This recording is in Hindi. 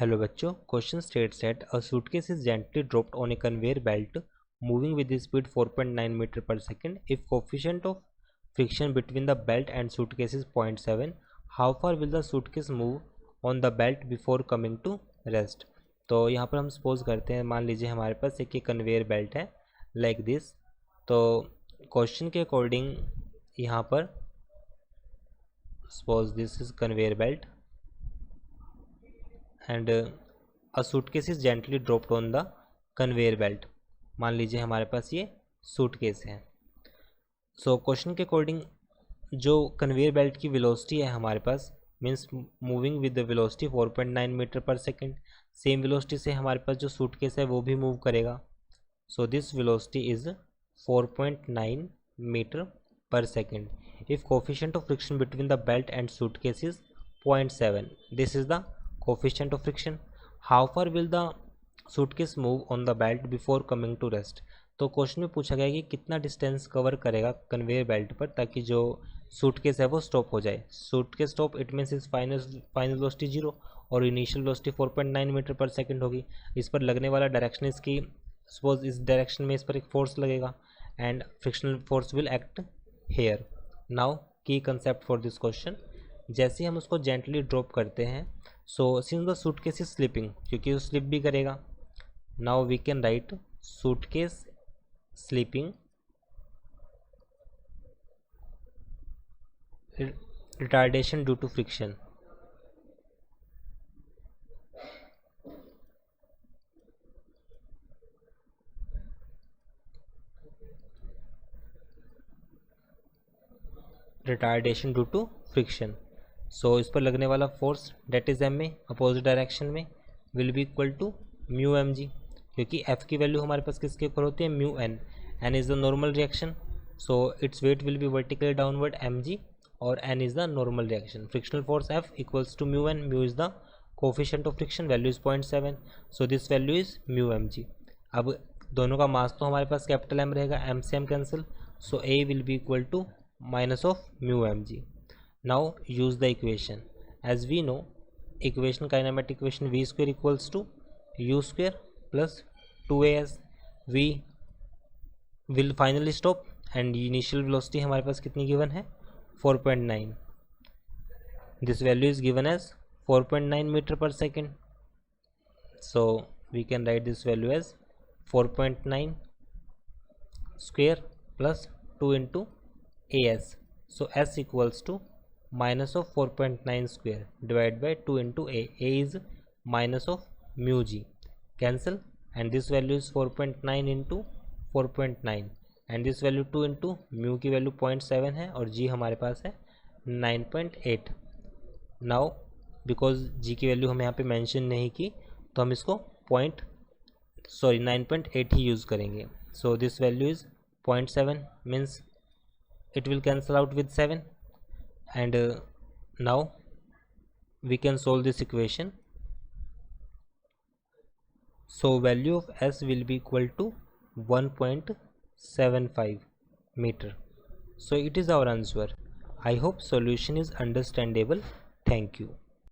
Hello बच्चों, question states that a suitcase is gently dropped on a conveyor belt moving with the speed 4.9 meter per second. If coefficient of friction between the belt and suitcase is 0.7, how far will the suitcase move on the belt before coming to rest? तो यहाँ पर हम सपोज करते हैं, मान लीजिए हमारे पास एक कन्वेयर बेल्ट है लाइक दिस। तो क्वेश्चन के अकॉर्डिंग यहाँ पर suppose this is conveyor belt and a suitcase is gently dropped on the conveyor belt. मान लीजिए हमारे पास ये सूटकेस है। सो क्वेश्चन के अकॉर्डिंग जो कन्वेयर बेल्ट की वेलोसिटी है हमारे पास means moving with the velocity 4.9 metre per second, same velocity से हमारे पास जो सूटकेस है वो भी मूव करेगा। So this velocity is 4.9 metre per second. If coefficient of friction between the belt and suitcase is 0.7, this is the coefficient of friction. How far will the suitcase move on the belt before coming to rest? तो क्वेश्चन में पूछा गया कि कितना डिस्टेंस कवर करेगा कन्वेयर बेल्ट पर ताकि जो सूटकेस है वो स्टॉप हो जाए। Suitcase stop it means is final velocity 0 और इनिशियल वेलोसिटी 4.9 मीटर पर सेकंड होगी। इस पर लगने वाला डायरेक्शन इसकी सपोज इस डायरेक्शन में इस पर एक फोर्स लगेगा and frictional force will act here. Now key concept for this question, जैसे हम उसको जेंटली ड्रॉप करते हैं so since the suitcase is slipping, क्योंकि वो स्लिप भी करेगा। Now we can write suitcase slipping retardation due to friction. Retardation due to friction. So इस पर लगने वाला फोर्स डेट इज एम में अपोजिट डायरेक्शन में will be equal to mu M G, क्योंकि एफ की वैल्यू हमारे पास किसके ऊपर होती है mu N. N is the normal reaction, so its weight will be vertically downward M G और N is the normal reaction. Frictional force F equals to mu N, mu is the coefficient of friction, value is 0.7, so this value is mu M G. अब दोनों का मास तो हमारे पास कैपिटल एम रहेगा, एम से M cancel, so A will be equal to minus of mu M g. Now use the equation. As we know, kinematic equation v square equals to u square plus 2as. v will finally stop and initial velocity हमारे पास कितनी given है 4.9. This value is given as 4.9 meter per second. So we can write this value as 4.9 square plus 2 into as. So s equals to minus of 4.9 square divided by 2 into a is minus of mu g, cancel, and this value is 4.9 into 4.9 and this value 2 into mu की वैल्यू 0.7 है और g हमारे पास है 9.8। नाउ बिकॉज g की वैल्यू हम यहाँ पे मेंशन नहीं की तो हम इसको 9.8 ही यूज़ करेंगे। सो this value is 0.7 means it will cancel out with 7 and now we can solve this equation. So value of s will be equal to 1.75 meter. So it is our answer. I hope solution is understandable. Thank you.